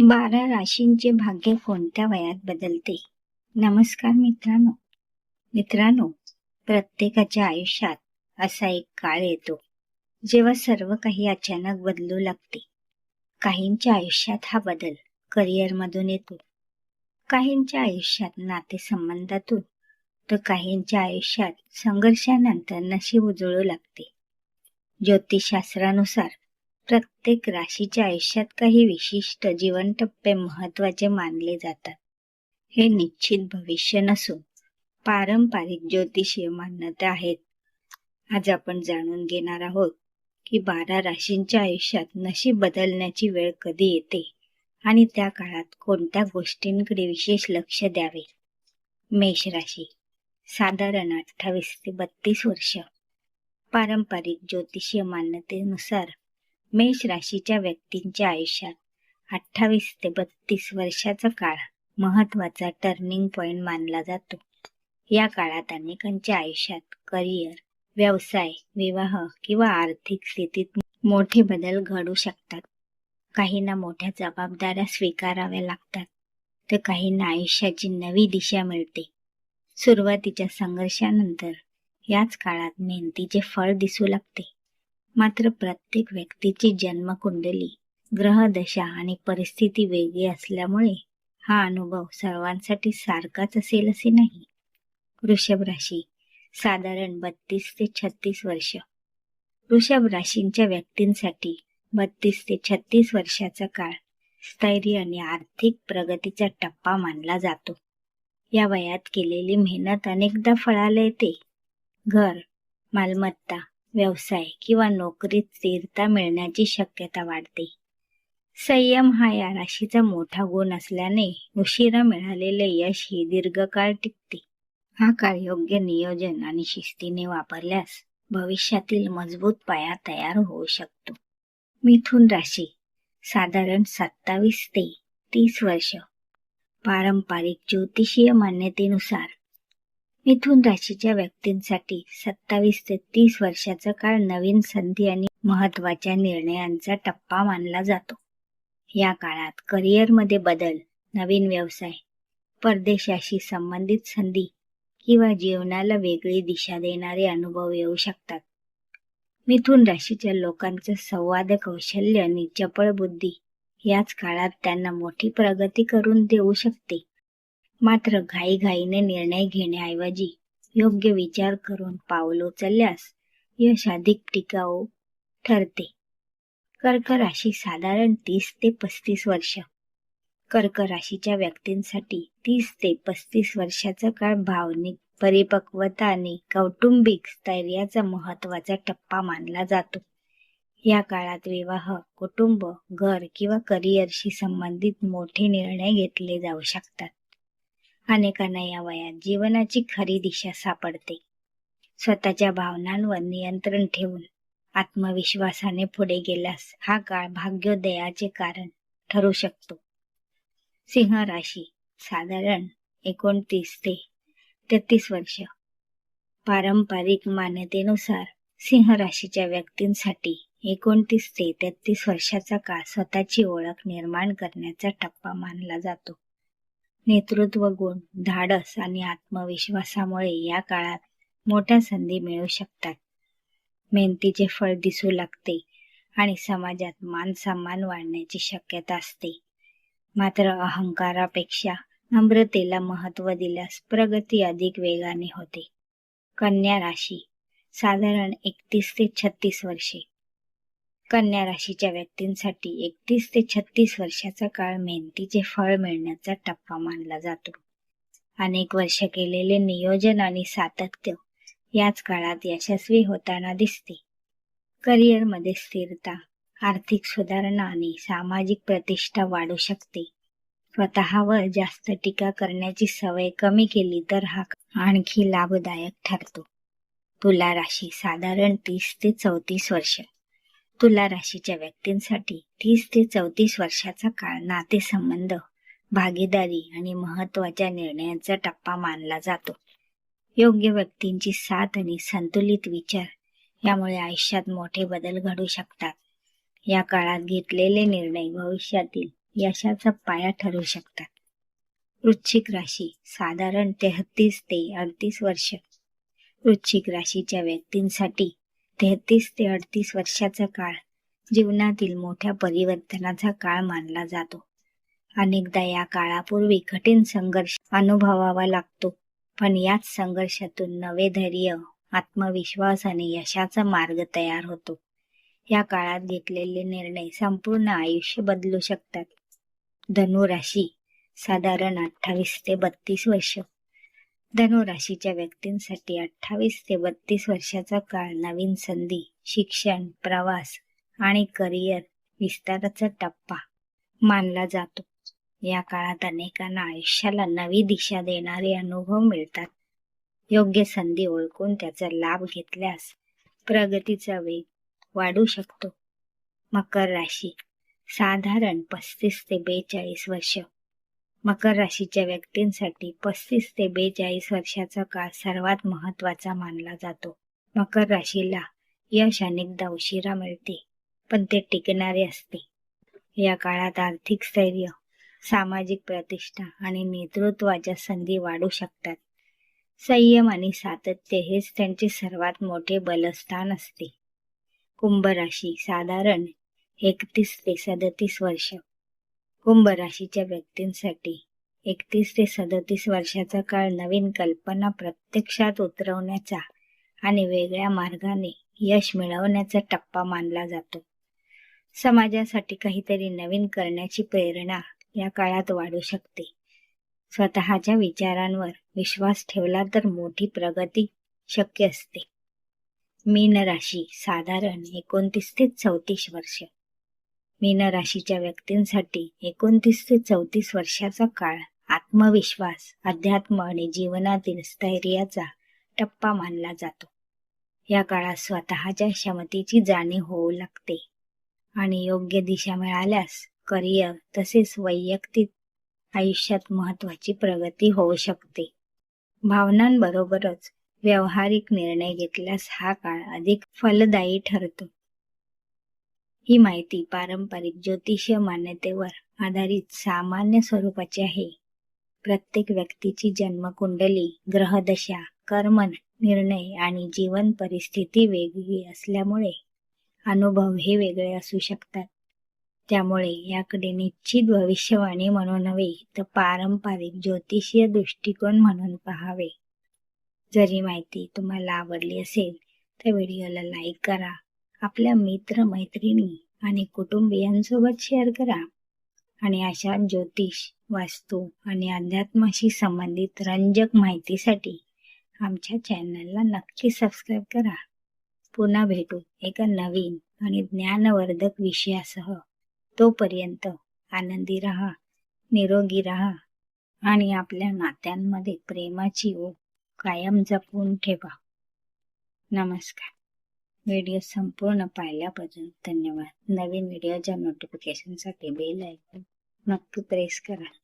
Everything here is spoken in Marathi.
12 राशींचे भाग्य कोणत्या वयात बदलते? नमस्कार मित्रांनो, प्रत्येकाच्या आयुष्यात असा एक काळ येतो जेव्हा सर्व काही अचानक बदलू लागते. काहींच्या आयुष्यात हा बदल करिअरमधून येतो, काहींच्या आयुष्यात नातेसंबंधातून, तर काहींच्या आयुष्यात संघर्षानंतर नशीब उजळू लागते. ज्योतिषशास्त्रानुसार प्रत्येक राशीच्या आयुष्यात काही विशिष्ट जीवन टप्पे महत्वाचे मानले जातात. हे निश्चित भविष्य नसून पारंपरिक ज्योतिषीय मान्यता आहेत. आज आपण जाणून घेणार आहोत की 12 राशींच्या आयुष्यात नशीब बदलण्याची वेळ कधी येते आणि त्या काळात कोणत्या गोष्टींकडे विशेष लक्ष द्यावे. मेष राशी, साधारण 28 ते 32 वर्ष. पारंपरिक ज्योतिषीय मान्यतेनुसार मेष राशीच्या व्यक्तींच्या आयुष्यात 28 ते 32 वर्षाचा काळ महत्वाचा टर्निंग पॉइंट मानला जातो. या काळात अनेकांच्या आयुष्यात करिअर, व्यवसाय, विवाह किंवा आर्थिक स्थितीत मोठे बदल घडू शकतात. काहींना मोठ्या जबाबदाऱ्या स्वीकाराव्या लागतात, तर काहींना आयुष्याची नवी दिशा मिळते. सुरुवातीच्या संघर्षानंतर याच काळात मेहनतीचे फळ दिसू लागते. मात्र प्रत्येक व्यक्तीची जन्मकुंडली, ग्रहदशा आणि परिस्थिती वेगळी असल्यामुळे हा अनुभव सर्वांसाठी सारखाच असेल असे नाही. वृषभ राशी, साधारण 32 ते 36 वर्ष. वृषभ राशींच्या व्यक्तींसाठी 32 ते 36 वर्षाचा काळ स्थैर्य आणि आर्थिक प्रगतीचा टप्पा मानला जातो. या वयात केलेली मेहनत अनेकदा फळाला येते. घर, मालमत्ता, व्यवसाय किंवा नोकरीत स्थिरता मिळण्याची शक्यता वाढते. संयम हा या राशीचा मोठा गुण असल्याने उशिरा मिळालेले यश ही दीर्घकाळ टिकते. हा काळ योग्य नियोजन आणि शिस्तीने वापरल्यास भविष्यातील मजबूत पाया तयार होऊ शकतो. मिथुन राशी, साधारण 27 ते 30 वर्ष. पारंपरिक ज्योतिषीय मान्यतेनुसार मिथुन राशीच्या व्यक्तींसाठी 27 ते 30 वर्षाचा काळ नवीन संधी आणि महत्वाच्या निर्णयांचा टप्पा मानला जातो. या काळात करिअरमध्ये बदल, नवीन व्यवसाय, परदेशाशी संबंधित संधी किंवा जीवनाला वेगळी दिशा देणारे अनुभव येऊ शकतात. मिथुन राशीच्या लोकांचं संवाद कौशल्य आणि चपळ बुद्धी याच काळात त्यांना मोठी प्रगती करून देऊ शकते. मात्र घाईघाईने निर्णय घेण्याऐवजी योग्य विचार करून पाऊल उचलल्यास यश अधिक टिकाऊ ठरते. कर्क राशी, साधारण 30 ते 35 वर्ष. कर्क राशीच्या व्यक्तींसाठी 30 ते 35 वर्षाचा काळ भावनिक परिपक्वता आणि कौटुंबिक स्थैर्याचा महत्वाचा टप्पा मानला जातो. या काळात विवाह, कुटुंब, घर किंवा करिअरशी संबंधित मोठे निर्णय घेतले जाऊ शकतात. अनेकांना या वयात जीवनाची खरी दिशा सापडते. स्वतःच्या भावनांवर नियंत्रण ठेवून आत्मविश्वासाने पुढे गेल्यास हा काळ भाग्योदयाचे कारण ठरू शकतो. सिंह राशी, साधारण 29 ते 33 वर्ष. पारंपरिक मान्यतेनुसार सिंह राशीच्या व्यक्तींसाठी 29 ते 33 वर्षाचा काळ स्वतःची ओळख निर्माण करण्याचा टप्पा मानला जातो. नेतृत्व गुण, धाडस आणि आत्मविश्वासामुळे या काळात मोठ्या संधी मिळू शकतात. मेहनतीचे फळ दिसू लागते आणि समाजात मान सन्मान वाढण्याची शक्यता असते. मात्र अहंकारापेक्षा नम्रतेला महत्त्व दिल्यास प्रगती अधिक वेगाने होते. कन्या राशी, साधारण 31 ते 36 वर्षे. कन्या राशीच्या व्यक्तींसाठी 31 ते 36 वर्षाचा काळ मेहनतीचे फळ मिळण्याचा टप्पा मानला जातो. अनेक वर्ष केलेले नियोजन आणि सातत्य याच काळात यशस्वी होताना दिसते. करिअरमध्ये स्थिरता, आर्थिक सुधारणा आणि सामाजिक प्रतिष्ठा वाढू शकते. स्वतःवर जास्त टीका करण्याची सवय कमी केली तर हा आणखी लाभदायक ठरतो. तुला राशी, साधारण 30 ते 34 वर्ष. तुला राशीच्या व्यक्तींसाठी 30 ते 34 वर्षाचा काळ नातेसंबंध, भागीदारी आणि महत्वाच्या निर्णयांचा टप्पा मानला जातो. योग्य व्यक्तींची साथ आणि संतुलित विचार यामुळे आयुष्यात मोठे बदल घडू शकतात. या काळात घेतलेले निर्णय भविष्यातील यशाचा पाया ठरू शकतात. वृश्चिक राशी साधारण 33 ते 38 वर्ष. वृश्चिक राशीच्या व्यक्तींसाठी 33 ते 38 वर्षाचा काळ जीवनातील मोठ्या परिवर्तनाचा काळ मानला जातो. अनेकदा या काळापूर्वी कठीण संघर्ष अनुभवावा लागतो, पण याच संघर्षातून नवे धैर्य, आत्मविश्वास आणि यशाचा मार्ग तयार होतो. या काळात घेतलेले निर्णय संपूर्ण आयुष्य बदलू शकतात. धनु राशी साधारण 28 ते 32 वर्ष. धनु राशीच्या व्यक्तींसाठी 28 ते 32 वर्षाचा काळ नवीन संधी, शिक्षण, प्रवास आणि करिअर विस्ताराचा टप्पा मानला जातो. या काळात अनेकांना आयुष्याला नवी दिशा देणारे अनुभव मिळतात. योग्य संधी ओळखून त्याचा लाभ घेतल्यास प्रगतीचा वेग वाढू शकतो. मकर राशी साधारण 35 ते 42 वर्ष. मकर राशीच्या व्यक्तींसाठी 35 ते 42 वर्षाचा काळ सर्वात महत्त्वाचा मानला जातो. मकर राशीला यश अनेकदा उशिरा मिळते, पण ते टिकणारे असते. या काळात आर्थिक स्थैर्य, सामाजिक प्रतिष्ठा आणि नेतृत्वाच्या संधी वाढू शकतात. संयम आणि सातत्य हेच त्यांचे सर्वात मोठे बलस्थान असते. कुंभ राशी साधारण 31 ते 37 वर्ष. कुंभ राशीच्या व्यक्तींसाठी 31 ते 37 वर्षाचा काळ नवीन कल्पना प्रत्यक्षात उतरवण्याचा आणि वेगळ्या मार्गाने यश मिळवण्याचा टप्पा मानला जातो. समाजासाठी काहीतरी नवीन करण्याची प्रेरणा या काळात वाढू शकते. स्वतःच्या विचारांवर विश्वास ठेवला तर मोठी प्रगती शक्य असते. मीन राशी साधारण 29 ते 34 वर्ष. मीन राशीच्या व्यक्तींसाठी 29 ते 34 वर्षाचा काळ आत्मविश्वास, अध्यात्म आणि जीवनातील स्थैर्याचा टप्पा मानला जातो. या काळात स्वतःच्या क्षमतेची जाणीव होऊ लागते आणि योग्य दिशा मिळाल्यास करिअर तसेच वैयक्तिक आयुष्यात महत्त्वाची प्रगती होऊ शकते. भावनांबरोबरच व्यावहारिक निर्णय घेतल्यास हा काळ अधिक फलदायी ठरतो. ही माहिती पारंपरिक ज्योतिषीय मान्यतेवर आधारित सामान्य स्वरूपाची आहे. प्रत्येक व्यक्तीची जन्मकुंडली, ग्रहदशा, कर्म निर्णय आणि जीवन परिस्थिती वेगळी असल्यामुळे अनुभव हे वेगळे असू शकतात. त्यामुळे याकडे निश्चित भविष्यवाणी म्हणून नव्हे तर पारंपरिक ज्योतिषीय दृष्टिकोन म्हणून पाहावे. जर ही माहिती तुम्हाला आवडली असेल तर व्हिडिओला लाईक करा, आपल्या मित्र, मैत्रिणी आणि कुटुंबियांसोबत शेअर करा आणि अशा ज्योतिष, वास्तू आणि अध्यात्माशी संबंधित रंजक माहितीसाठी आमच्या चॅनलला नक्की सबस्क्राईब करा. पुन्हा भेटू एका नवीन आणि ज्ञानवर्धक विषयासह. तोपर्यंत आनंदी राहा, निरोगी राहा आणि आपल्या नात्यांमध्ये प्रेमाची ओढ कायम जपून ठेवा. नमस्कार. व्हिडिओ संपूर्ण पाहिल्याबद्दल धन्यवाद. नवीन व्हिडिओच्या नोटिफिकेशनसाठी बेल आयकॉन नक्की प्रेस करा.